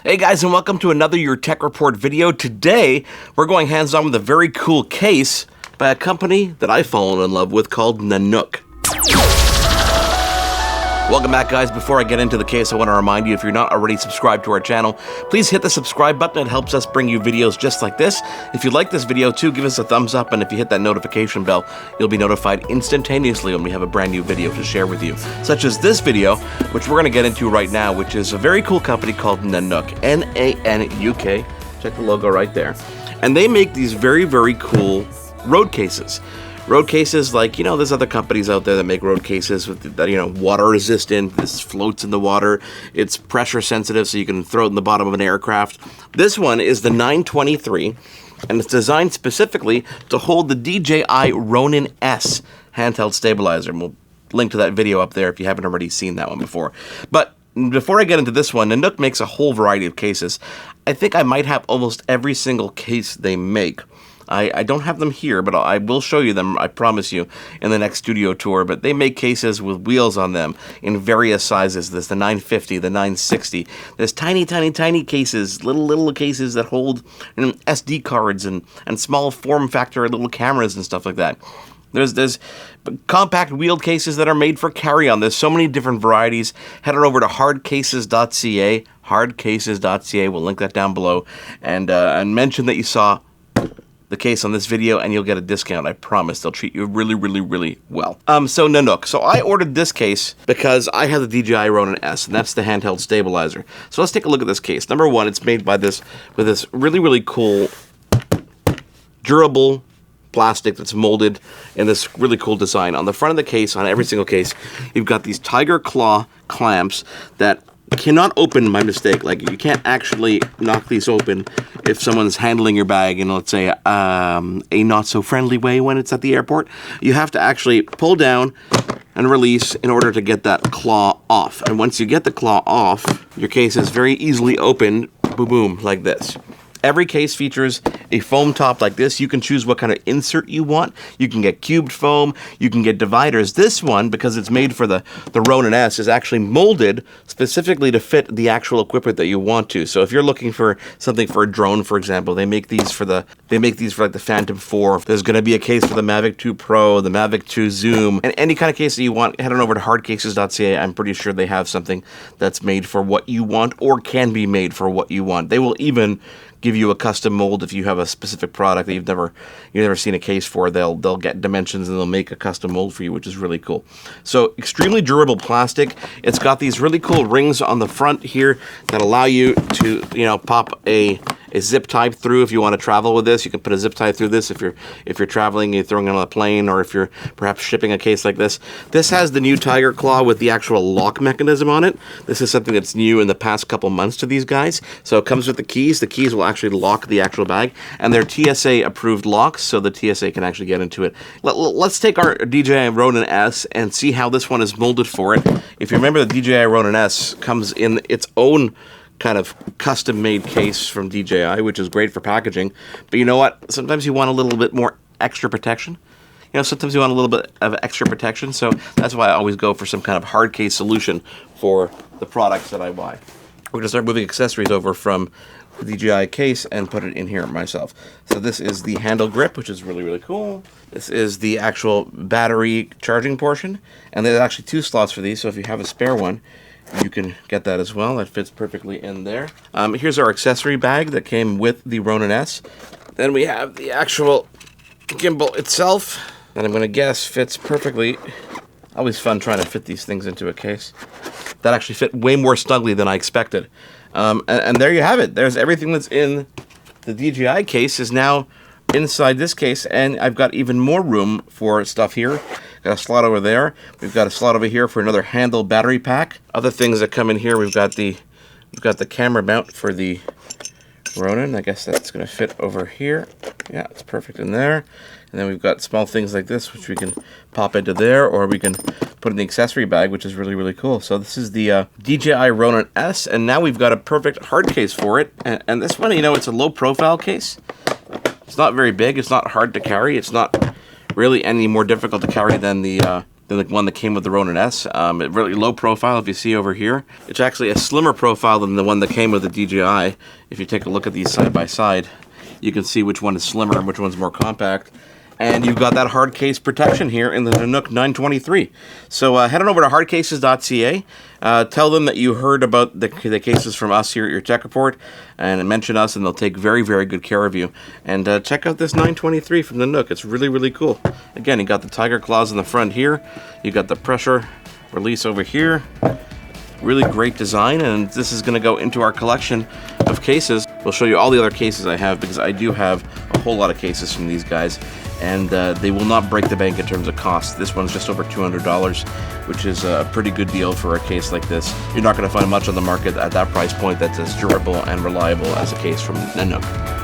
Hey guys, and welcome to another Your Tech Report video. Today, we're going hands-on with a very cool case by a company that I've fallen in love with called Nanuk. Welcome back, guys. Before I get into the case, I want to remind you, if you're not already subscribed to our channel, please hit the subscribe button. It helps us bring you videos just like this. If you like this video too, give us a thumbs up, and if you hit that notification bell, you'll be notified instantaneously when we have a brand new video to share with you, such as this video, which we're going to get into right now, which is a very cool company called Nanuk, N-A-N-U-K. Check the logo right there. And they make these very, very cool road cases. Road cases, like, there's other companies out there that make road cases with, water resistant. This floats in the water. It's pressure sensitive, so you can throw it in the bottom of an aircraft. This one is the 923, and it's designed specifically to hold the DJI Ronin S handheld stabilizer. And we'll link to that video up there if you haven't already seen that one before. But before I get into this one, Nanuk makes a whole variety of cases. I think I might have almost every single case they make. I don't have them here, but I will show you them, I promise you, in the next studio tour. But they make cases with wheels on them in various sizes. There's the 950, the 960. There's tiny, tiny, tiny cases, little cases that hold SD cards and small form factor little cameras and stuff like that. There's compact wheeled cases that are made for carry-on. There's so many different varieties. Head on over to hardcases.ca, hardcases.ca. We'll link that down below. And mention that you saw the case on this video, and you'll get a discount. I promise. They'll treat you really, really, really well. So Nanuk. So I ordered this case because I have the DJI Ronin S, and that's the handheld stabilizer. So let's take a look at this case. Number one, it's made with this really, really cool, durable plastic that's molded in this really cool design. On the front of the case, on every single case, you've got these tiger claw clamps that cannot open by mistake. Like, you can't actually knock these open if someone's handling your bag in, let's say, a not so friendly way when it's at the airport. You have to actually pull down and release in order to get that claw off. And once you get the claw off, your case is very easily opened, boom, boom, like this. Every case features a foam top like this. You can choose what kind of insert you want. You can get cubed foam. You can get dividers. This one, because it's made for the Ronin S, is actually molded specifically to fit the actual equipment that you want to. So if you're looking for something for a drone, for example, they make these for like the Phantom 4. There's going to be a case for the Mavic 2 Pro, the Mavic 2 Zoom, and any kind of case that you want. Head on over to hardcases.ca. I'm pretty sure they have something that's made for what you want or can be made for what you want. They will even give you a custom mold if you have a specific product that you've never seen a case for. They'll get dimensions and they'll make a custom mold for you, which is really cool. So extremely durable plastic. It's got these really cool rings on the front here that allow you to pop a zip tie through if you want to travel with this. You can put a zip tie through this if you're traveling, you're throwing it on a plane, or if you're perhaps shipping a case like this. This has the new Tiger Claw with the actual lock mechanism on it. This is something that's new in the past couple months to these guys. So it comes with the keys. The keys will actually lock the actual bag, and they're TSA approved locks, so the TSA can actually get into it. Let's take our DJI Ronin S and see how this one is molded for it. If you remember, the DJI Ronin S comes in its own kind of custom-made case from DJI, which is great for packaging. But you know what? Sometimes you want a little bit more extra protection. Sometimes you want a little bit of extra protection, so that's why I always go for some kind of hard case solution for the products that I buy. We're going to start moving accessories over from the DJI case and put it in here myself. So this is the handle grip, which is really, really cool. This is the actual battery charging portion, and there's actually 2 slots for these, so if you have a spare one, you can get that as well. That fits perfectly in there. Here's our accessory bag that came with the Ronin S. Then we have the actual gimbal itself that I'm going to guess fits perfectly. Always fun trying to fit these things into a case. That actually fit way more snugly than I expected. And there you have it. There's everything that's in the DJI case is now inside this case, and I've got even more room for stuff here. Got a slot over there. We've got a slot over here for another handle battery pack. Other things that come in here, we've got the camera mount for the Ronin. I guess that's going to fit over here. Yeah, it's perfect in there. And then we've got small things like this, which we can pop into there, or we can put in the accessory bag, which is really, really cool. So this is the DJI Ronin S, and now we've got a perfect hard case for it. And this one, it's a low-profile case. It's not very big. It's not hard to carry. It's not really any more difficult to carry than the than the one that came with the Ronin S. Really low profile, if you see over here. It's actually a slimmer profile than the one that came with the DJI. If you take a look at these side by side, you can see which one is slimmer and which one's more compact. And you've got that hard case protection here in the Nanuk 923. So head on over to hardcases.ca. Tell them that you heard about the cases from us here at YourTechReport, and mention us, and they'll take very, very good care of you. And check out this 923 from the Nanuk. It's really, really cool. Again, you got the tiger claws in the front here. You got the pressure release over here. Really great design, and this is going to go into our collection of cases. We'll show you all the other cases I have, because I do have a whole lot of cases from these guys, and they will not break the bank in terms of cost. This one's just over $200, which is a pretty good deal for a case like this. You're not going to find much on the market at that price point that's as durable and reliable as a case from Nanuk.